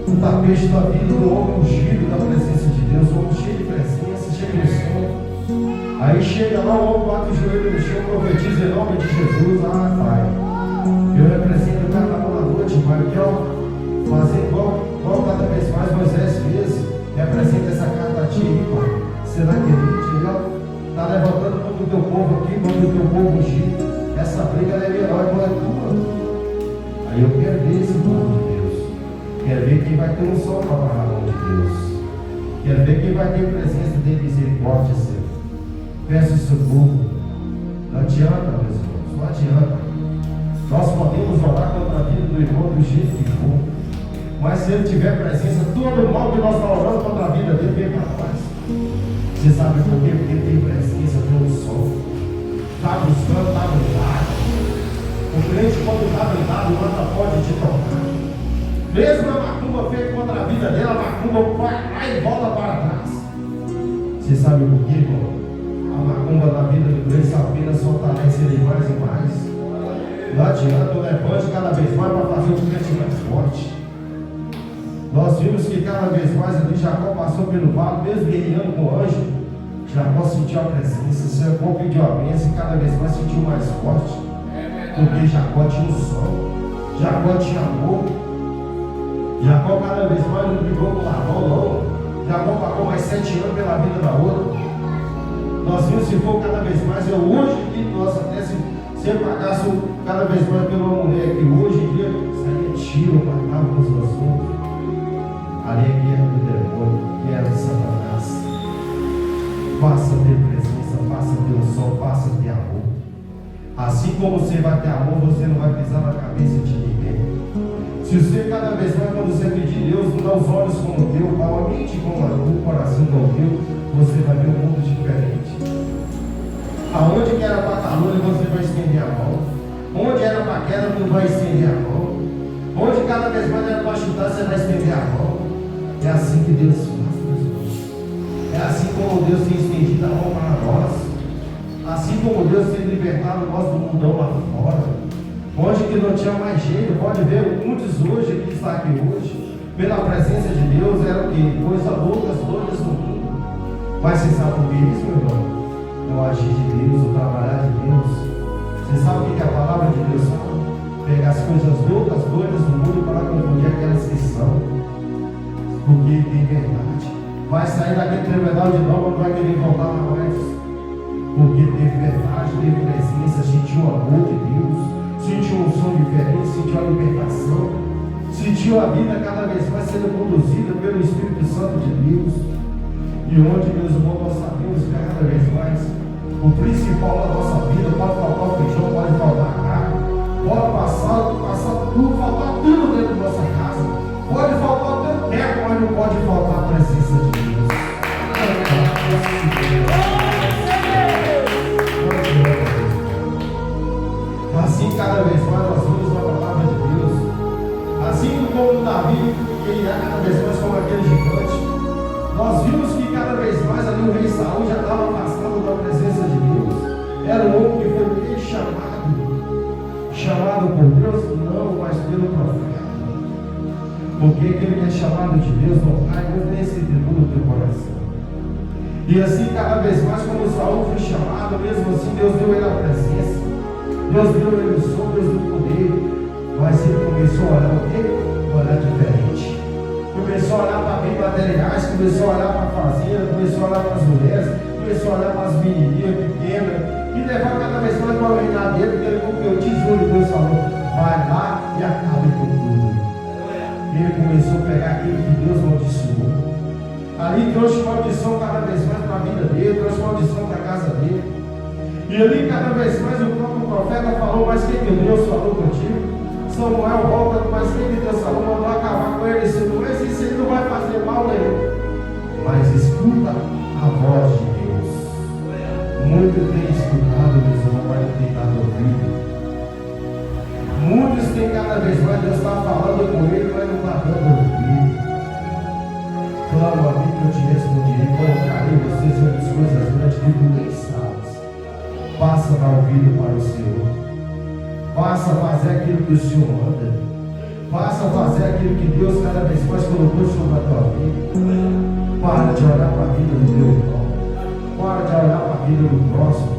o tapete da vida do homem ungido da presença de Deus, o homem cheio de presença, cheio de som. Aí chega lá, o homem bate o joelho no chão, profetiza em nome de Jesus. Pai, eu represento cada um na noite, Pai, que fazer igual cada vez mais Moisés fez. Representa essa carta a ti, Pai. Será que ele está levantando todo o teu povo aqui, todo o teu povo ungido? Essa briga não é minha, não é tua. Aí eu quero ver esse povo de Deus. Quero ver quem vai ter um sol para a mão de Deus. Quero ver quem vai ter presença de misericórdia, Senhor. Peço socorro. Não adianta, meus irmãos, não adianta. Nós podemos orar contra a vida do irmão do jeito que for. Mas se ele tiver presença, todo o mal que nós estamos orando contra a vida dele vem para nós. Você sabe por quê? Porque ele tem presença, tem um sol. Está buscando, está blindado. O crente, quando está blindado, nada pode te tocar. Mesmo a macumba feita contra a vida dela, a macumba vai lá e volta para trás. Você sabe por quê, irmão? A macumba da vida do crente apenas fortalece ele mais e mais. Não adianta, o levante cada vez mais para fazer o crente mais forte. Nós vimos que cada vez mais ali Jacó passou pelo vale, mesmo guerreando com o anjo. Jacó sentiu a presença, Jacó pediu a bênção e cada vez mais sentiu mais forte. Porque Jacó tinha o sol, Jacó tinha amor. Jacó cada vez mais não brigou com Labão, não. Jacó pagou mais 7 anos pela vida da outra. Nós vimos se for cada vez mais, eu hoje que nós até se eu pagasse cada vez mais pela mulher que hoje em dia saía tiro, matava uns aos outros. Ali é guerra do demônio, guerra de Satanás. Passa a ter presença, passa a ter o sol, passa a ter amor. Assim como você vai ter amor, você não vai pisar na cabeça de ninguém. Se você cada vez mais, quando você pedir Deus, não dá os olhos como o teu, a mente como o coração como o teu, você vai ver um mundo diferente. Aonde que era para calor, você vai estender a mão. Onde era para queda, você vai estender a mão. Onde cada vez mais era para chutar, você vai estender a mão. É assim que Deus faz, meus irmãos. É assim como Deus tem estendido a mão para nós. Assim como Deus tem libertado nós do mundão lá fora. Onde que não tinha mais jeito, pode ver muitos hoje que está aqui hoje, pela presença de Deus, era o que? que coisas loucas, doidas no mundo. Mas você sabe o que é isso, meu irmão? É o agir de Deus, o trabalhar de Deus. Você sabe o que a palavra de Deus fala? Pegar as coisas loucas, doidas do mundo para confundir aquelas que são. Porque tem verdade. Vai sair daquele tribunal de novo, não vai querer voltar mais. Porque teve verdade, teve presença, sentiu o amor de Deus, sentiu um som diferente, sentiu a libertação, sentiu a vida cada vez mais sendo conduzida pelo Espírito Santo de Deus. E onde, meus irmãos, nós sabemos que cada vez mais o principal da nossa vida pode faltar o feijão, pode faltar a carne, pode passar tudo, faltar tudo dentro da nossa casa, pode faltar até o teto, mas não pode faltar a presença de Deus. Assim, cada vez mais nós vimos a palavra de Deus. Assim como Davi, ele é cada vez mais como aquele gigante. Nós vimos que cada vez mais ali o rei Saul já estava afastado da presença de Deus. Era um homem que foi chamado por Deus, não, mas pelo profeta. Porque aquele que é chamado de Deus não cai, não tem esse temor no teu coração. E assim, cada vez mais, como Saul foi chamado, mesmo assim, Deus deu ele a presença. Deus deu ele o som, Deus deu o poder. Mas ele começou a olhar o quê? Olhar diferente. Começou a olhar para bem materiais, começou a olhar para a fazenda, começou a olhar para as mulheres, começou a olhar para as menininhas pequenas, e levar cada vez mais para o reinado dele, porque ele comprou o tesouro e Deus falou, vai lá e acabe com tudo. Ele começou a pegar aquilo que Deus maldiçoou. Ali trouxe maldição cada vez mais para a vida dele, trouxe maldição para a casa dele. E ali cada vez mais o próprio profeta falou, mas quem que Deus falou contigo? Samuel volta, mas quem que Deus falou, mandou acabar com ele, se não é isso aí não vai fazer mal nenhum. Mas escuta a voz de Deus. Muitos têm escutado, meus irmãos, mas não têm dado ouvido. Muitos têm cada vez mais, Deus está falando com ele, mas não está dando ouvido. Clama a mim que eu te responderei, colocarei vocês outras coisas grandes que tu nem sabes. Passa a dar ouvido para o Senhor. Passa a fazer aquilo que o Senhor manda. Passa a fazer aquilo que Deus cada vez mais colocou sobre a tua vida. Para de olhar para a vida do teu irmão. Para de olhar para a vida do próximo.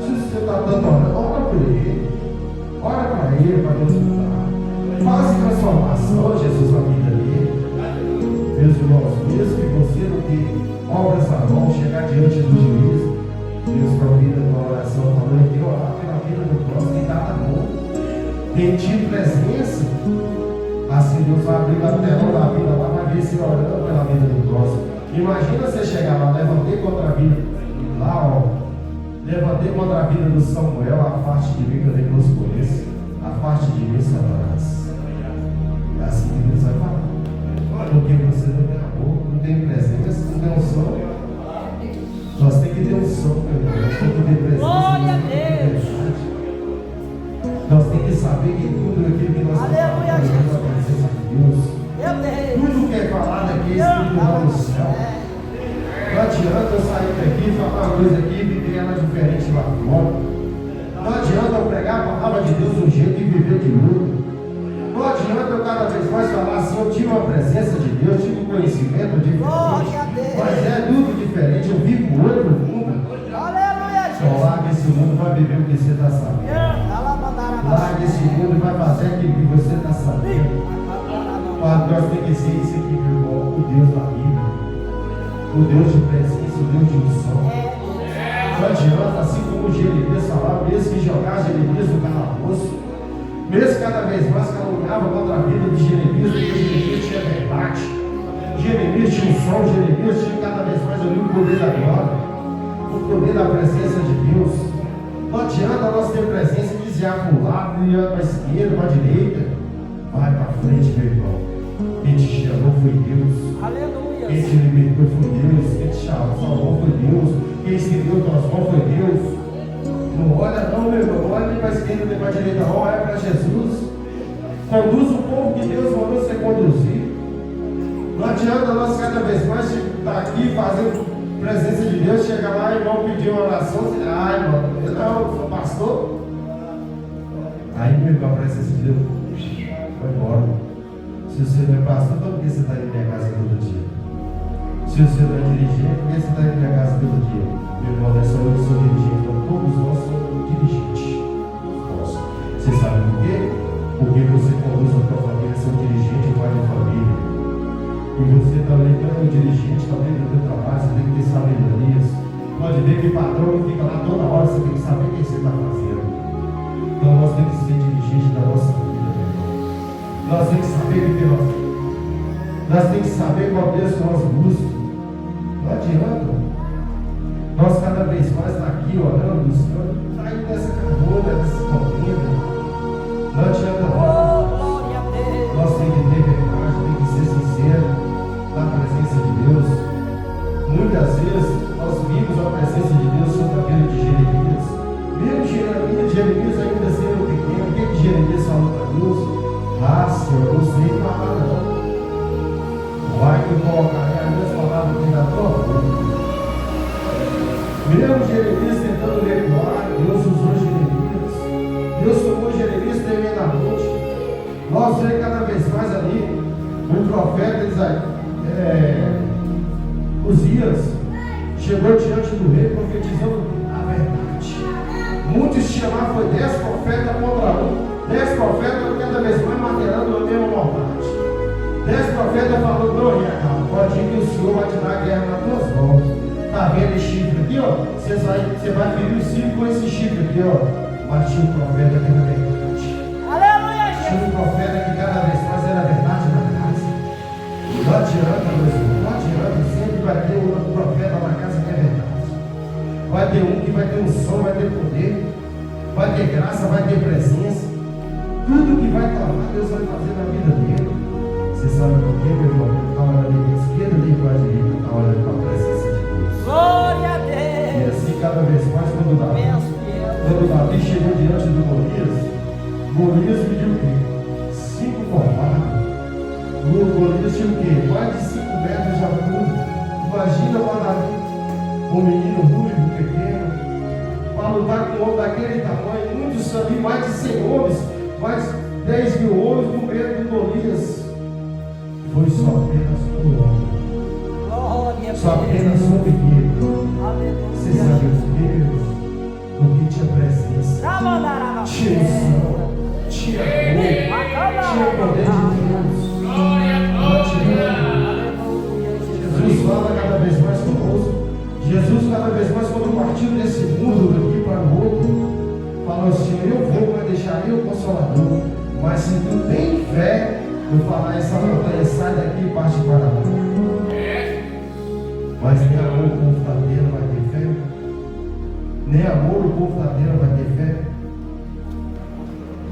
Se você está dando olhando, ora por ele. Ora para ele, para Deus mudar. Faz transformação, Jesus, na vida dele. Meus irmãos, mesmo que você não tenha obras na mão, chegar diante do juiz, Deus convida uma oração falando, eu tenho orar pela vida do próximo, tem dado amor, tem tido presença. Assim Deus vai abrir a tela da vida lá, vai ver se orando pela vida do próximo. Imagina você chegar lá, levantei contra a vida, lá ó, levantei contra a vida do Samuel, afaste de mim que eu nem nos conheço, afaste de mim, Satanás. É assim que Deus vai falar. Porque você não tem amor, não tem presença, não tem unção. Nós temos que ter unção, meu irmão. Nós temos que ter presença. Glória a Deus. Nós temos que saber que tudo aquilo que nós estamos falando é a presença de Deus. Meu Deus. Tudo que é falado aqui é escrito lá no céu. Não adianta eu sair daqui e falar uma coisa aqui e viver ela diferente lá fora. Não adianta eu pregar a palavra de Deus de um jeito e viver de outro. Não adianta eu cada vez mais falar assim, eu tive uma presença de Deus, tive um conhecimento diferente, mas é tudo diferente, eu vivo outro mundo. Aleluia, Então larga esse mundo, vai viver o que você está sabendo. Larga esse mundo e vai fazer aquilo que você está sabendo. Para nós temos que ser isso aqui, meu irmão, o Deus da Bíblia, o Deus de presença, o Deus de unção. Não adianta, assim como Jeremias falava, mesmo que jogar Jeremias no calabouço, mesmo cada vez mais caluniava contra a vida de Jeremias, porque Jeremias tinha verdade, Jeremias tinha um som, Jeremias tinha cada vez mais ali o poder da glória, o poder da presença de Deus. Não adianta nós ter presença e desviar para o lado, ir para a esquerda, para a direita. Vai para frente, meu irmão. Quem te chamou foi Deus. Aleluia. Quem te libertou foi Deus. Quem te salvou foi Deus. Quem estendeu tuas mãos foi Deus. Não olha não, meu irmão, não olha nem para a esquerda nem para a direita, não, olha para Jesus. Conduz o povo que Deus mandou ser conduzido. Não adianta nós cada vez mais estar aqui fazendo presença de Deus, chegar lá e vão pedir uma oração, dizer, ai irmão, eu sou pastor. Aí meu irmão, a presença de Deus vai embora. Se você não é pastor, então por que você está indo na minha casa todo dia? Se você não é dirigente, por que você está indo na casa todo dia? Meu irmão, nessa hora eu sou dirigente, então todos nós somos dirigentes. Nossa. Você sabe por quê? Porque você conduz a tua família, seu dirigente, pai de família. E você também, como dirigente, também do teu trabalho, você tem que ter sabedorias. Pode ver que o patrão não fica lá toda hora, você tem que saber o que você está fazendo. Então nós temos que ser dirigentes da nossa vida, meu irmão. Nós temos que saber o que nós temos que saber qual Deus que nós buscamos. Não adianta. Nós cada vez mais está aqui orando, buscando, saindo dessa carrola, dessa contenda. Não adianta não. Nós temos que ter verdade, temos que ser sinceros na presença de Deus. Muitas vezes nós vimos a presença de Deus sobre a vida de Jeremias. Mesmo Jeremias ainda sendo pequeno, o que Jeremias falou para Deus? Senhor, eu não sei falar não. Vai que colocarei as minhas palavras aqui na tua boca. Mesmo Jeremias tentando recuar, Deus usou Jeremias. Deus tomou Jeremias tremendamente. Nós vemos cada vez mais ali o profeta Uzias chegou diante do rei profetizando a verdade. Muitos chamaram, foi 10 profetas contra um. 10 profetas cada vez mais martelando a mesma maldade. 10 profetas falou, não, pode ir que o Senhor vai te dar a guerra nas tuas mãos. Está vendo esse chifre aqui, ó? Você vai ferir os 5 com esse chifre aqui, ó. Mas tinha um profeta que era verdade. Aleluia, Jesus. Tinha um profeta que cada vez mais era verdade na casa. Não adianta, meus irmãos, não adianta. Sempre vai ter um profeta na casa que é verdade. Vai ter um que vai ter um som, vai ter poder, vai ter graça, vai ter presença. Tudo que vai clamar, Deus vai fazer na vida dele. Você sabe por quê, meu irmão? Está olhando ali para a esquerda, ali para a direita, está olhando para a presença de Deus. Glória a Deus. E assim, cada vez mais, quando Davi chegou diante do Golias pediu o quê? 5 porradas. O Golias tinha o quê? Mais de 5 metros de altura. Imagina para Davi, um menino ruivo, pequeno, para lutar com um homem daquele tamanho. Muitos ali, mais de 100 homens, mais de 10 mil homens no meio do Golias. Foi só apenas um homem. Só apenas um menino. Você sabe o que? Porque tinha presença, tinha unção, tinha amor, tinha poder de Deus. Jesus fala cada vez mais conosco. Jesus cada vez mais, quando partiu desse mundo daqui para o outro, falou assim, eu vou, mas deixarei o Consolador. Mas se tu tem fé, eu falar essa montanha, sai daqui e parte para lá. Mas nem amor o povo está tendo, vai ter fé. Nem amor o povo está tendo, vai ter fé.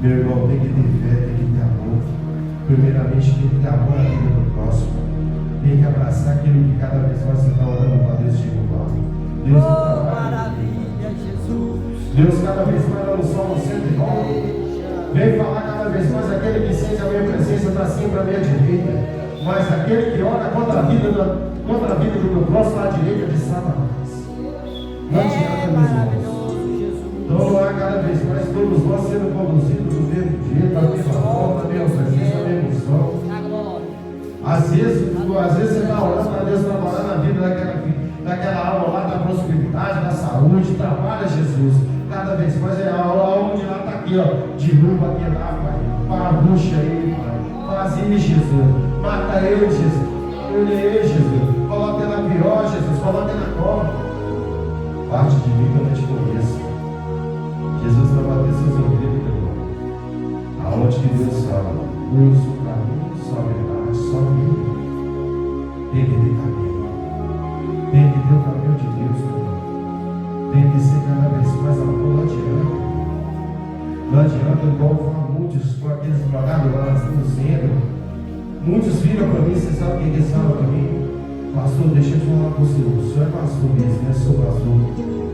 Meu irmão, tem que ter fé, tem que ter amor. Primeiramente, tem que ter amor na vida do próximo. Tem que abraçar aquilo que cada vez mais você está orando para Deus te igual. Deus não trabalha. Maravilha, Jesus. Deus cada vez mais no Salmo 109. Vem falar cada vez mais, aquele que sente a minha presença está sempre à minha direita. Mas aquele que ora contra a vida do meu próximo à direita de Satanás. Não adianta, meus irmãos. Então não há cada vez mais todos nós sendo conduzidos do mesmo jeito, da mesma forma, da mesma presença, da mesma unção. Às vezes você está orando para Deus trabalhar na vida daquela alma lá da prosperidade, da saúde, trabalha Jesus. Cada vez mais é a alma de lá está aqui, ó. Derruba aqui lá, Pai. Bagunça aí, Pai. Faz ele, Jesus. Mata ele, Jesus. Ele, Jesus. Coloca ele na pior, Jesus. Coloca ele na cova. Parte de mim que eu não te conheço. Jesus vai bater seus ouvidos, meu irmão. Aonde que Deus fala? Uso o caminho, só a verdade, só a vida. Tem que ter caminho. Tem que ter o caminho de Deus, meu irmão. Tem que ser cada vez mais amor, não adianta. Não adianta, igual falam muitos com aqueles pagados lá no centro. Muitos viram para mim, você sabe o que eles falam para mim? Pastor, deixa eu te falar com o senhor é pastor mesmo, né? Sou pastor.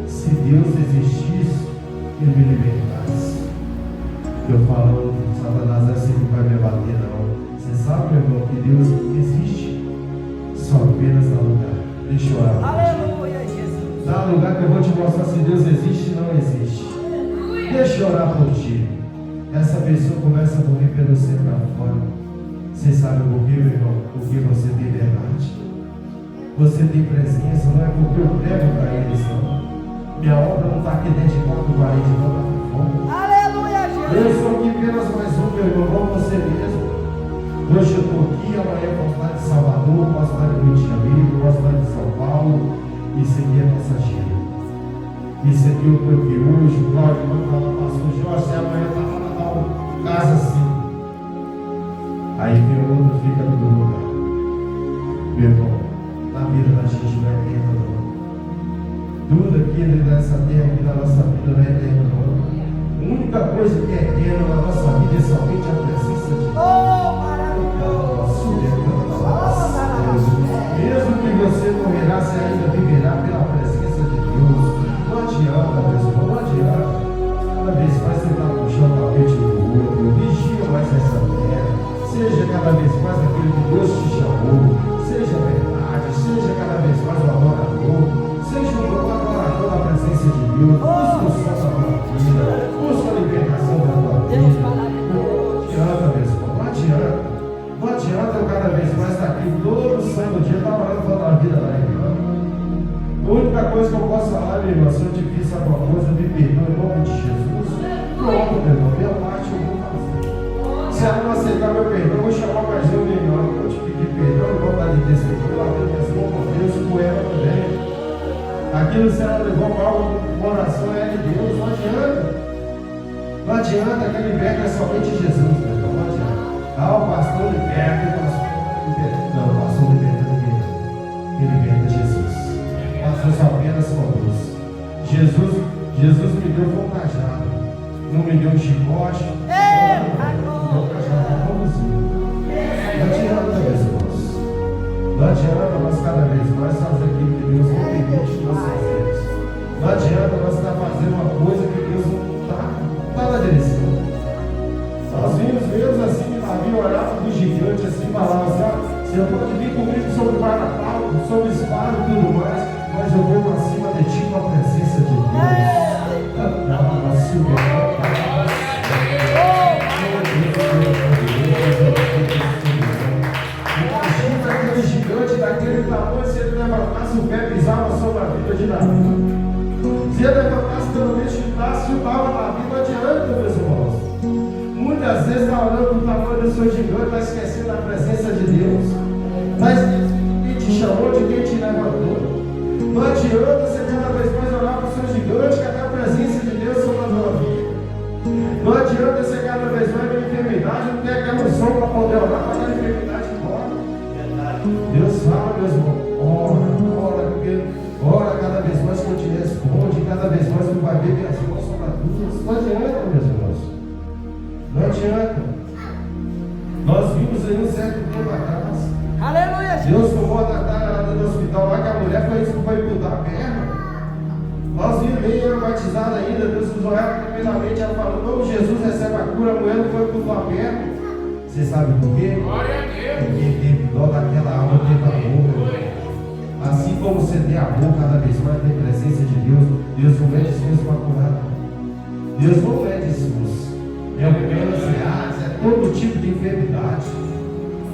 Se Deus existisse, Ele me libertasse. Eu falo, Satanás é assim que vai me bater, não. Você sabe, meu irmão, que Deus existe? Só apenas dá lugar. Deixa eu orar. Aleluia, Jesus. Dá lugar que eu vou te mostrar se Deus existe ou não existe. Deixa eu orar por ti. Essa pessoa começa a morrer pelo centro para fora. Você sabe por quê, meu irmão? Porque você tem verdade. Você tem presença, não é porque eu prego para eles, não. Minha obra não está aqui dentro de quatro paredes, não está com fogo. Aleluia, Eu Jesus. sou aqui apenas mais um, meu irmão, como você mesmo. Hoje eu estou aqui, amanhã eu posso estar de Salvador, posso estar de Rio de Janeiro, posso estar de São Paulo. Isso aqui é passageiro. Isso aqui eu estou aqui hoje, o Cláudio vai falar, pastor Jorge, amanhã está lá na tal casa assim. Aí vem o outro, fica no lugar. Meu irmão, na vida da gente não é eterno, não. Tudo aqui nessa terra, aqui na nossa vida não é eterno, não. A única coisa que é eterna na nossa vida é somente a presença de Deus. Oh, maravilhoso. Mesmo que você morrerá, você ainda viverá pela presença de Deus. Não adianta, meu irmão, não adianta. Cada vez mais você está puxando o tapete do outro. Vigia mais essa terra. Seja cada vez mais aquele que Deus te chamou. Seja verdade, seja cada vez mais um adorador. Seja um adorador da presença de Deus. Busca o som da tua vida. Busca a libertação da tua vida. Não adianta, meu irmão, não adianta. Não adianta eu cada vez mais estar aqui todo santo dia trabalhando para a vida lá, irmão. A única coisa que eu posso falar, meu irmão, se eu te fiz alguma coisa, me perdoa em nome de Jesus. Pronto, meu irmão, minha parte eu vou fazer. Se ela não aceitar meu perdão, eu vou chamar mais um, meu irmão. Eu te pedir perdão, eu vou estar de testemunho, lá dentro das mãos com Deus, com ela também. Aquilo se ela levou mal no coração é de Deus, não adianta. Não adianta, quem liberta é somente Jesus, meu irmão, não adianta. Ah, o pastor liberta, o pastor liberta. Não, o pastor liberta ninguém. Quem liberta é Jesus. Pastor só apenas conduz. Jesus me deu um cajado. Não me deu um chicote. Não me deu um cajado para conduzir. Não adianta, meus irmãos. Não adianta nós cada vez mais fazer aquilo que Deus não permite que nós fazemos. Não adianta nós estar fazendo uma coisa que Deus não está na direção. Nós vimos Deus assim, havia olhado para o gigante assim, falava assim, você pode vir comigo sobre o guarda-pau, sobre o espada e tudo mais, mas eu vou para cima de ti com a presença de Deus. Imagina aquele gigante daquele tamanho, se ele levantasse o pé, pisava sobre a vida de Davi. Se ele levantasse pelo menos, chutasse, chutava na vida, não adianta, meus irmãos. Muitas vezes está olhando para o tamanho do seu gigante, está esquecendo a presença de Deus. Está esquecendo de quem te chamou, de quem te levantou. Não adianta você cada vez mais olhar para o seu gigante, cadê a presença de Deus sobre a tua vida? Não adianta você cada vez mais ver a enfermidade, não ter aquela unção para poder orar para aquela enfermidade embora. Deus fala, meus irmãos, ora cada vez mais que eu te responde, cada vez mais tu vai ver minhas mãos sobre a tua. Não adianta, meus irmãos. Não adianta. Nós vimos aí um certo tempo atrás. Aleluia, Jesus. Deus tomou a Natália lá no hospital, lá que a mulher foi mudar a perna. Nós vimos bem ela batizada ainda. Deus usou ela primeiramente. Ela falou: não, Jesus recebe a cura. A mulher não foi mudar a perna. Você sabe por quê? Porque teve dó daquela alma, teve amor. Assim como você tem amor, cada vez mais tem presença de Deus. Deus não mede esforço para curar. Deus não mede esforço. É o menos reais, é todo tipo de enfermidade.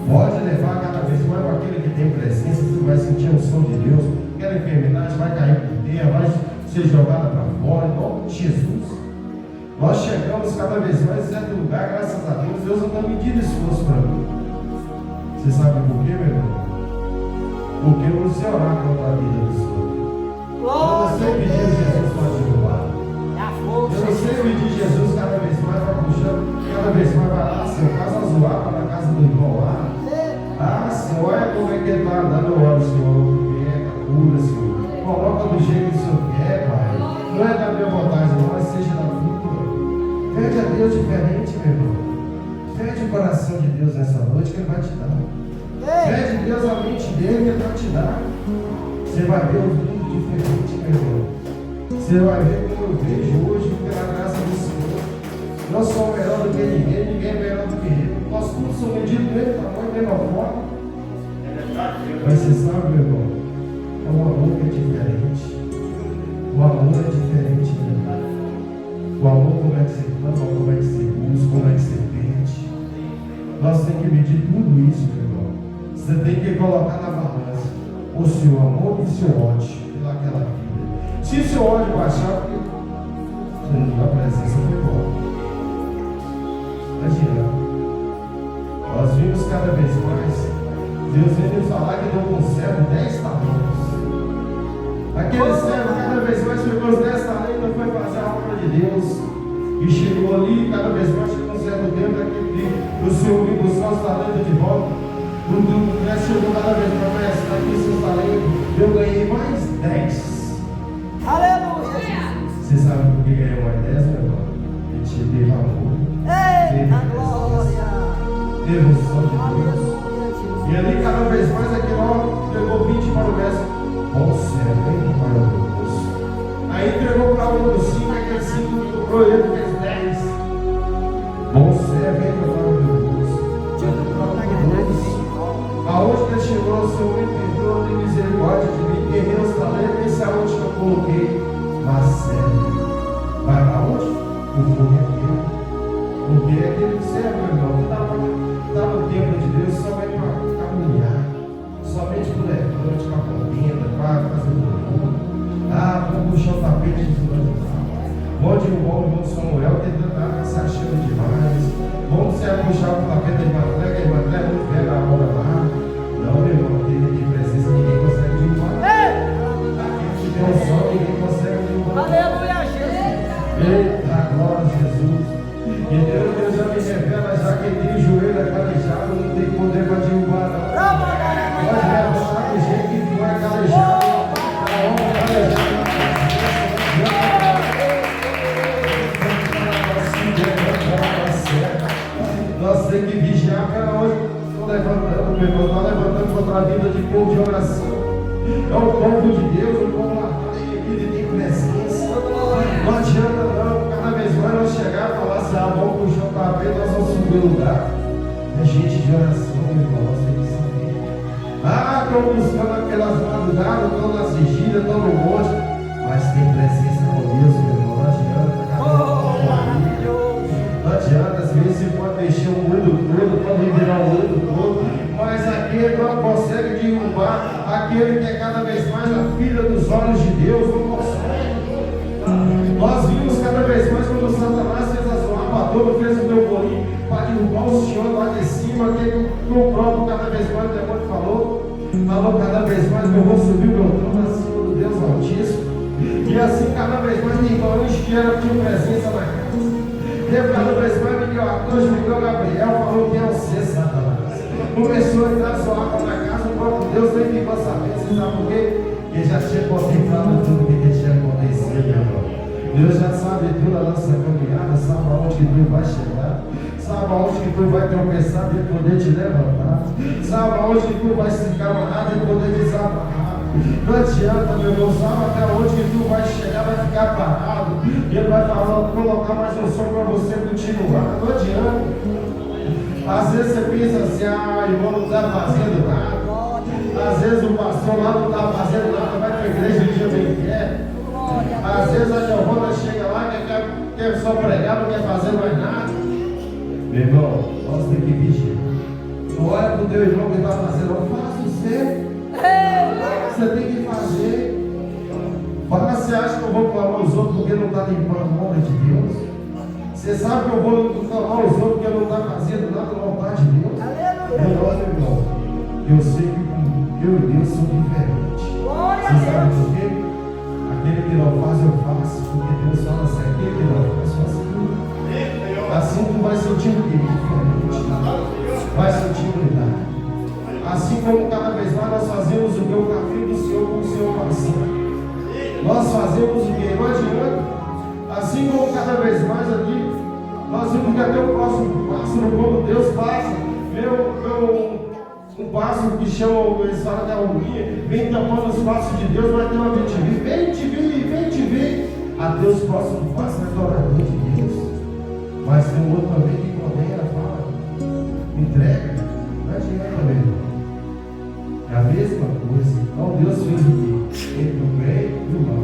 Pode levar cada vez mais para aquele que tem presença, você vai sentir o som de Deus. Aquela enfermidade vai cair por terra, vai ser jogada para fora, em nome de Jesus. Nós chegamos cada vez mais em certo lugar, graças a Deus. Deus não está medindo esforço para mim. Você sabe por quê, meu irmão? Porque eu não sei orar contra a vida do Senhor. Eu não sei pedir Jesus para derrubar. Eu não sei pedir Jesus cada vez mais vai puxando, cada vez mais vai lá, seu casa zoar para a casa do irmão lá. Ah, Senhor, olha como é que ele está andando, olha, Senhor, pega, cura, Senhor. Coloca do jeito que o Senhor quer, Pai. Não é da minha vontade, não, mas seja da tua. Pede a Deus diferente, meu irmão. Pede o coração de Deus nessa noite que Ele vai te dar. Pede a Deus a mente dele que Ele vai te dar. Você vai ver um mundo diferente, meu irmão. Você vai ver como eu vejo hoje, pela graça do Senhor. Nós somos melhor do que ninguém, ninguém é melhor do que Ele. Nós todos somos medidos do mesmo tamanho, da mesma forma. Mas você sabe, meu irmão, é um amor que é diferente. O amor é diferente, meu irmão. O amor, como é que você ama, como é que você busca, como é que você pede. Nós temos que medir tudo isso, meu irmão. Você tem que colocar na balança. O o seu amor e o seu ódio pelaquela vida. Se o seu ódio baixar, a presença foi embora. Imagina, nós vimos cada vez mais Deus vem nos falar que deu com o servo 10 talentos. Aquele servo cada vez mais pegou os 10 talentos, foi fazer a obra de Deus e chegou ali, cada vez mais chegou um servo dentro daquele dia, o Senhor veio buscar os talentos de volta. O mestre chegou cada vez mais, mestre, está aqui os seus talentos, eu ganhei mais 10. Aleluia. Você sabe por que ganhou mais 10, meu irmão? Ele te teve amor, Eita glória. teve o som de Deus. E ali cada vez mais aquele homem entregou 20 para o mestre. Bom servo, hein, maravilhoso. Aí entregou para o outro 5, aquele 5 que dobrou ele, fez 10. Bom servo, hein, maravilhoso. Aonde que ele chegou, o Senhor me perdoa, tem misericórdia de mim, guerrei os talentos, esse é onde que eu coloquei. Mas servo, vai para onde? O fogo é aquele. Porque é aquele servo, meu irmão, que está no templo de Deus somente para caminhar, somente por levante, para a contenda, para fazer o mundo. Vamos puxar o tapete de fulano de tal. Onde o bom irmão Samuel tentando se achando demais. Vamos puxar o tapete de Matlé, que Matlé não pega a hora lá. Não, meu irmão, tem presença, ninguém consegue derrubar. Aquele que tem o sol, ninguém consegue derrubar. Aleluia, Jesus. Eita, glória a Jesus. E Deus já me revela, já que tem o joelho calejado, não tem poder para derrubar. Pode levantar do jeito que tu é calejado. Nós temos que vigiar para onde estou levantando, meu irmão. Estou levantando contra a vida de povo de oração. É o povo de Deus, o povo lá que tem presença. Não adianta não, cada vez mais nós chegar e falar assim, vamos puxar o tapete, nós vamos subir o lugar. É gente de oração, meu irmão, nós temos que saber. Estão buscando aquelas madrugadas, estão nas vigílias, estão no monte, mas tem presença com Deus, meu irmão, não adianta. Não adianta, às vezes você pode mexer o mundo todo, pode liberar o mundo todo, mas aquele não consegue derrubar, aquele que é cada vez mais a filha dos olhos de Deus, não consegue. Nós vimos cada vez mais quando Satanás fez a sua armadura, fez o meu bolinho para derrubar o Senhor lá de cima, que no próprio cada vez mais o demônio falou cada vez mais que eu vou subir o meu trono acima do Deus Altíssimo. E assim cada vez mais tem varões que tinham presença na casa. Cada vez mais Miguel Arcanjo, Miguel Gabriel falou que é o ser Satanás. Começou a entrar sua água na casa, o próprio Deus nem ficou sabendo, você sabe por quê? Porque já tinha contemplado tudo que tinha acontecido, meu irmão. Deus já sabe tudo a nossa caminhada, sabe aonde que tu vai chegar, sabe aonde que tu vai tropeçar de poder te levantar, sabe aonde que tu vai se encamarrar de poder desamarrar. Não adianta, meu irmão, sabe até onde que tu vai chegar, vai ficar parado. E ele vai colocar mais um som para você continuar. Não adianta. Às vezes você pensa assim, irmão, não está fazendo nada. Às vezes o pastor lá não está fazendo nada, vai para a igreja o dia bem quer. Às vezes a Giovana chega lá, quer só pregar, não quer fazer mais nada. Meu irmão, nós temos que vigiar. Não olha para o teu irmão que está fazendo, não faça você. Você tem que fazer. Mas você acha que eu vou clamar os outros porque não está limpando a obra de Deus? Você sabe que eu vou clamar os outros porque não está fazendo nada no altar de Deus? Meu irmão, eu sei que eu e Deus são diferentes. Você sabe por quê? Aquele que não faz, eu faço. Porque Deus fala assim, aquele que não faz, faça tudo. Assim tu vai sentir o quê? Diferente. Vai sentir unidade. Assim como cada vez mais nós fazemos o meu caminho do Senhor com o Senhor passando. Nós fazemos o que? Não adianta. Assim como cada vez mais aqui, nós vimos que até o próximo pássaro, como Deus passa, um pássaro que chama, eles falam da rolinha, vem tampando os passos de Deus, vai ter uma vem te vir, vem te vir. Até os próximos passos vai adorar de Deus. Mas tem um outro também que condena, fala, entrega, não adianta, meu irmão. É a mesma coisa. Então Deus fez o quê? Entre o bem e o mal.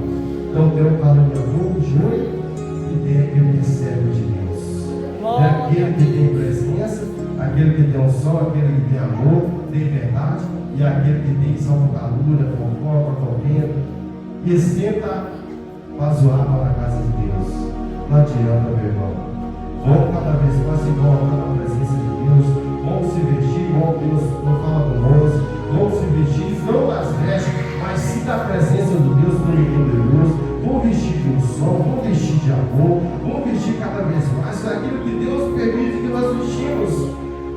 Então tem o caluniador, o joio, e tem aquele que é servo de Deus. É aquele que tem presença, aquele que tem o sol, aquele que tem amor, tem verdade, e aquele que tem salvadura, fofoca, comenta, e senta para zoar na casa de Deus. Não adianta, meu irmão. Vamos cada vez mais se colocar na presença de Deus. Vamos se vestir igual Deus não fala conosco. Vamos se vestir não das vestes, mas sim da presença do Deus Todo-Poderoso. Vamos vestir de unção, vamos vestir de amor, vamos vestir cada vez mais daquilo que Deus permite que nós vestimos.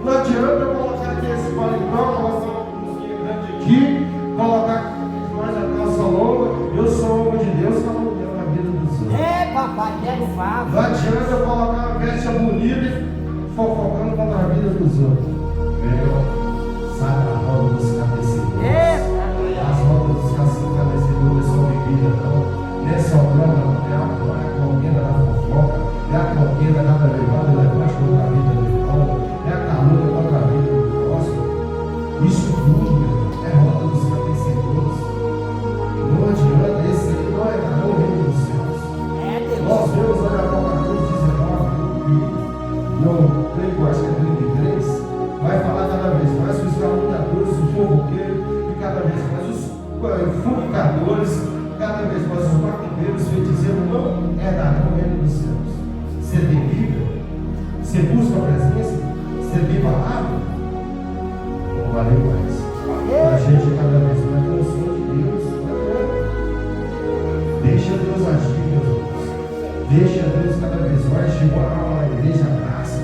Não adianta colocar aqui esse paletó, colocar uma música grande aqui, colocar mais a calça longa. Eu sou homem de Deus, que não deu na vida dos outros. É, papai, quero falar. Não adianta eu colocar uma veste bonita e fofocando contra a vida dos outros. Meu, sai da roda dos escarnecedores. As rodas dos escarnecedores são bebida, não. Não é só droga, não é a contenda da fofoca, é a contenda da levada, levante contra a vida do irmão, é a calúnia contra a vida do próximo. Isso tudo, meu, é roda dos escarnecedores. Não adianta, esse aí não é o reino dos céus. Nós vemos lá na Apocalipse 19, e eu creio, acho que é 33, vai falar cada vez mais os caluniadores, os fofoqueiros, e cada vez mais os fornicadores, cada vez mais os maquimbeiros, feiticeiros, não herdarão o reino dos céus. Você tem Bíblia? Você busca a presença? Você tem palavra? Não vale mais. A gente cada vez mais tem o som de Deus. Deixa Deus agir, meus irmãos. Deixa Deus cada vez mais chegar a igreja graça.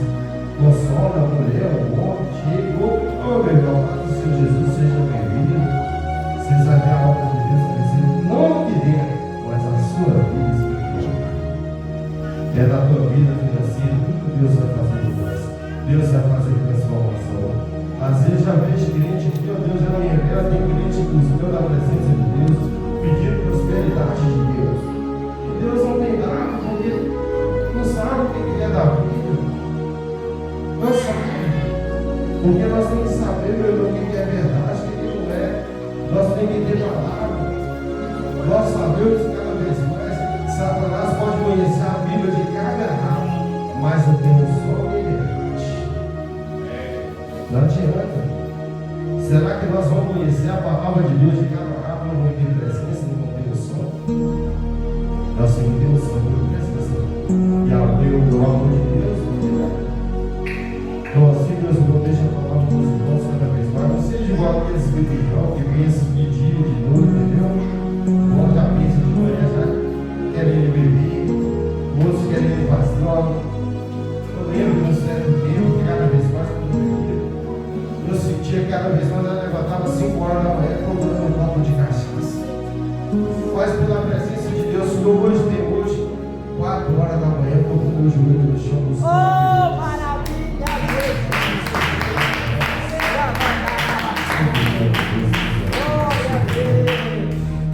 Consola a mulher, o homem, chegou. Oh, meu irmão, Pai do Senhor Jesus, seja bem-vindo. Vocês vão ver a obra de Deus crescer, não que dentro, mas a sua vida espiritual. É da tua vida financeira, tudo Deus vai fazer mudança. Deus vai fazer transformação. Às vezes já vejo crente que, meu Deus, ela me revela, tem crente que buscou da presença de Deus, pedindo prosperidade de Deus. E Deus não tem dado, porque não sabe o que é da vida. Não sabe. Porque nós temos que saber, meu irmão, o que é verdade, o que não é. Nós temos que ter palavra. Nós sabemos que cada vez mais Satanás pode conhecer a Bíblia de cada ramo, mas não tem um só verdade. Não adianta. Será que nós vamos conhecer a palavra de Deus de cada ramo, não vamos ter presença, não vamos ter o som? Nós temos que ter o som, não presença. E ao ter o amor de Deus, então assim, Deus não deixa a palavra dos irmãos cada vez mais. Não seja igual aqueles irmãos que pensam de dia, de noite, entendeu? Outros já pensam de manhã, já querem beber, outros querem ir para as drogas. Eu lembro de um certo tempo que cada vez mais eu sentia que cada vez mais eu levantava 5 horas da manhã procurando um copo de cachaça. Mas pela presença de Deus, que eu hoje tem hoje, 4 horas da manhã, eu com o meu joelho no chão do Senhor.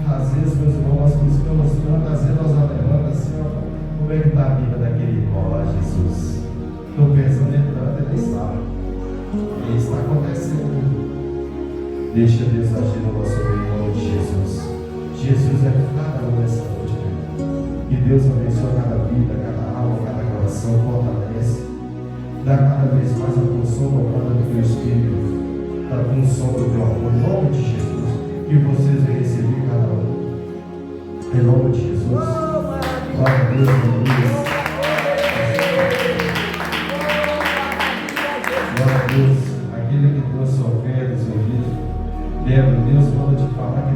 Às vezes, meus irmãos, nós buscamos tanto, às vezes nós anelamos assim, ó, como é que está a vida daquele irmão lá, Jesus? Estou pensando em tanto, ele nem sabe. E isso está acontecendo. Deixa Deus agir no nosso meio, em nome de Jesus. Jesus é cada um nessa noite, meu. Que Deus abençoe cada vida, cada alma, cada coração, fortalece. Dá cada vez mais a função dobrada do teu Espírito. Da função do teu amor, em nome de Jesus, que vocês venham receber cada um, em nome de Jesus. Glória a Deus, aleluia. Glória a Deus, aquele que trouxe ofertas, ouvidos, lembra, Deus manda te falar